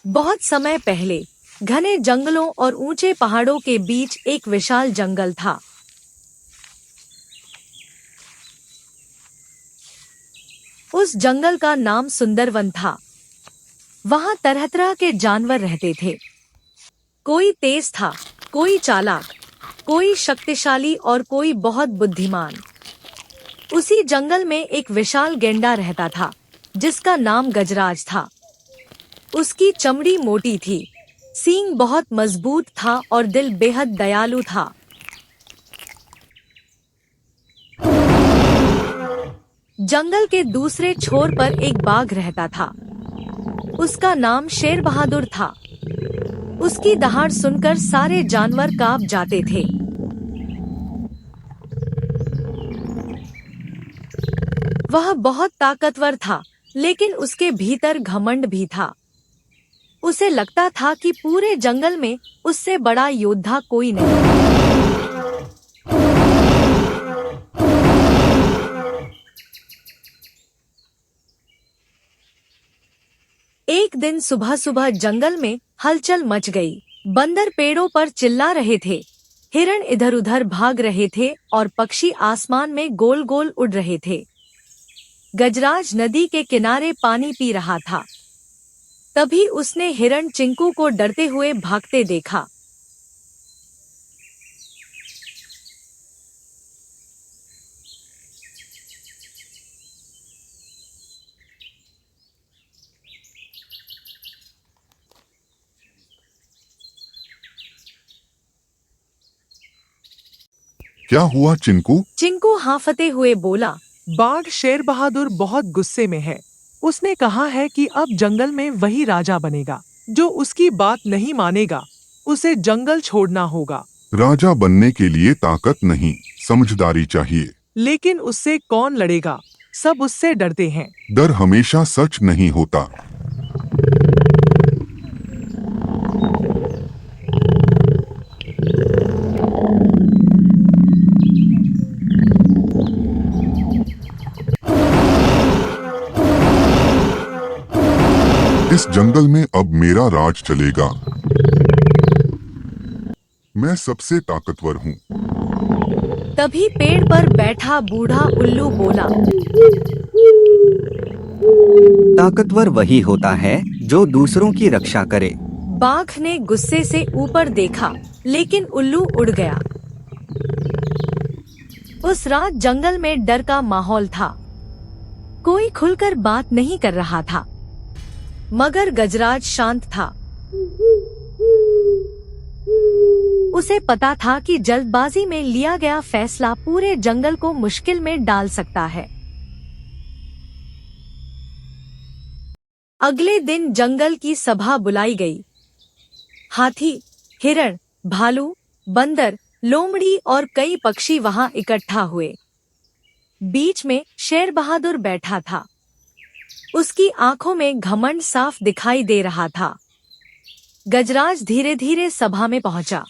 बहुत समय पहले घने जंगलों और ऊंचे पहाड़ों के बीच एक विशाल जंगल था। उस जंगल का नाम सुंदरवन था। वहां तरह तरह के जानवर रहते थे। कोई तेज था, कोई चालाक, कोई शक्तिशाली और कोई बहुत बुद्धिमान। उसी जंगल में एक विशाल गैंडा रहता था, जिसका नाम गजराज था। उसकी चमड़ी मोटी थी, सींग बहुत मजबूत था और दिल बेहद दयालु था। जंगल के दूसरे छोर पर एक बाघ रहता था। उसका नाम शेर बहादुर था। उसकी दहाड़ सुनकर सारे जानवर कांप जाते थे। वह बहुत ताकतवर था, लेकिन उसके भीतर घमंड भी था। उसे लगता था कि पूरे जंगल में उससे बड़ा योद्धा कोई नहीं। एक दिन सुबह सुबह जंगल में हलचल मच गई। बंदर पेड़ों पर चिल्ला रहे थे, हिरण इधर उधर भाग रहे थे और पक्षी आसमान में गोल गोल उड़ रहे थे। गजराज नदी के किनारे पानी पी रहा था। तभी उसने हिरण चिंकू को डरते हुए भागते देखा। क्या हुआ चिंकू? चिंकू हांफते हुए बोला, बाघ शेर बहादुर बहुत गुस्से में है। उसने कहा है कि अब जंगल में वही राजा बनेगा। जो उसकी बात नहीं मानेगा, उसे जंगल छोड़ना होगा। राजा बनने के लिए ताकत नहीं, समझदारी चाहिए। लेकिन उससे कौन लड़ेगा? सब उससे डरते हैं। डर हमेशा सच नहीं होता। इस जंगल में अब मेरा राज चलेगा। मैं सबसे ताकतवर हूँ। तभी पेड़ पर बैठा बूढ़ा उल्लू बोला, ताकतवर वही होता है जो दूसरों की रक्षा करे। बाघ ने गुस्से से ऊपर देखा, लेकिन उल्लू उड़ गया। उस रात जंगल में डर का माहौल था। कोई खुलकर बात नहीं कर रहा था, मगर गजराज शांत था। उसे पता था कि जल्दबाजी में लिया गया फैसला पूरे जंगल को मुश्किल में डाल सकता है। अगले दिन जंगल की सभा बुलाई गई। हाथी, हिरण, भालू, बंदर, लोमड़ी और कई पक्षी वहां इकट्ठा हुए। बीच में शेर बहादुर बैठा था। उसकी आंखों में घमंड साफ दिखाई दे रहा था। गजराज धीरे धीरे सभा में पहुंचा।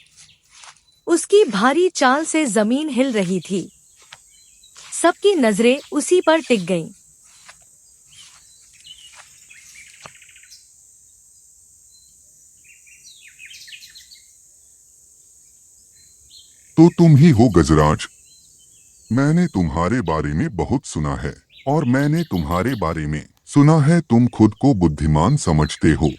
उसकी भारी चाल से जमीन हिल रही थी। सबकी नजरें उसी पर टिक गईं। तो तुम ही हो गजराज। मैंने तुम्हारे बारे में बहुत सुना है, और मैंने तुम्हारे बारे में सुना है तुम खुद को बुद्धिमान समझते हो,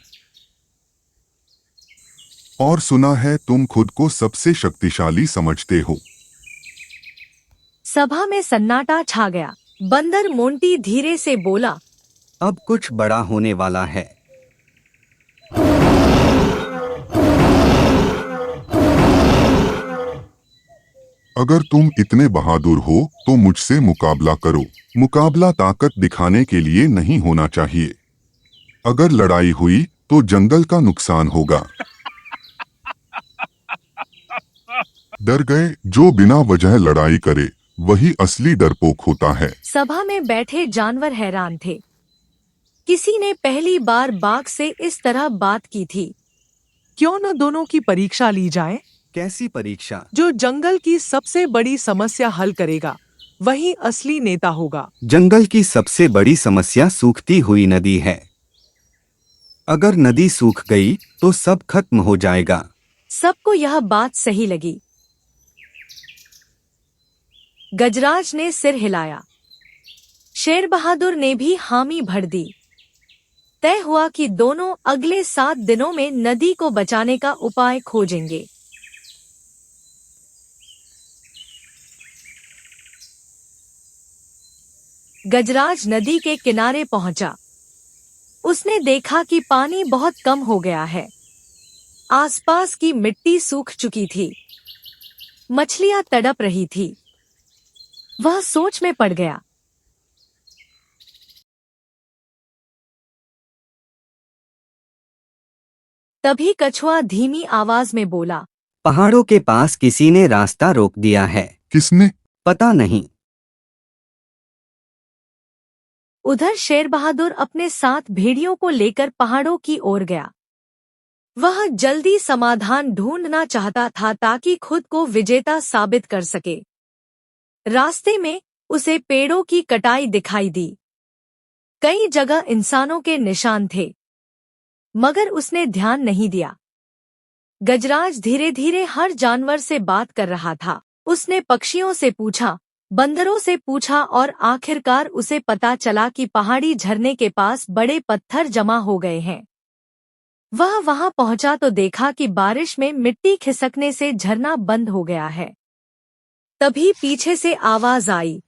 और सुना है तुम खुद को सबसे शक्तिशाली समझते हो। सभा में सन्नाटा छा गया। बंदर मोंटी धीरे से बोला, अब कुछ बड़ा होने वाला है। अगर तुम इतने बहादुर हो तो मुझसे मुकाबला करो। मुकाबला ताकत दिखाने के लिए नहीं होना चाहिए। अगर लड़ाई हुई तो जंगल का नुकसान होगा। डर गए? जो बिना वजह लड़ाई करे वही असली डरपोक होता है। सभा में बैठे जानवर हैरान थे। किसी ने पहली बार बाघ से इस तरह बात की थी। क्यों न दोनों की परीक्षा ली जाए? कैसी परीक्षा? जो जंगल की सबसे बड़ी समस्या हल करेगा, वही असली नेता होगा। जंगल की सबसे बड़ी समस्या सूखती हुई नदी है। अगर नदी सूख गई तो सब खत्म हो जाएगा। सबको यह बात सही लगी। गजराज ने सिर हिलाया। शेर बहादुर ने भी हामी भर दी। तय हुआ कि दोनों अगले 7 दिनों में नदी को बचाने का उपाय खोजेंगे। गजराज नदी के किनारे पहुंचा। उसने देखा कि पानी बहुत कम हो गया है। आसपास की मिट्टी सूख चुकी थी। मछलियां तड़प रही थी। वह सोच में पड़ गया। तभी कछुआ धीमी आवाज में बोला, पहाड़ों के पास किसी ने रास्ता रोक दिया है। किसने? पता नहीं। उधर शेर बहादुर अपने 7 भेड़ियों को लेकर पहाड़ों की ओर गया। वह जल्दी समाधान ढूंढना चाहता था ताकि खुद को विजेता साबित कर सके। रास्ते में उसे पेड़ों की कटाई दिखाई दी। कई जगह इंसानों के निशान थे, मगर उसने ध्यान नहीं दिया। गजराज धीरे धीरे हर जानवर से बात कर रहा था। उसने पक्षियों से पूछा, बंदरों से पूछा और आखिरकार उसे पता चला कि पहाड़ी झरने के पास बड़े पत्थर जमा हो गए हैं। वह वहां पहुंचा तो देखा कि बारिश में मिट्टी खिसकने से झरना बंद हो गया है। तभी पीछे से आवाज आई,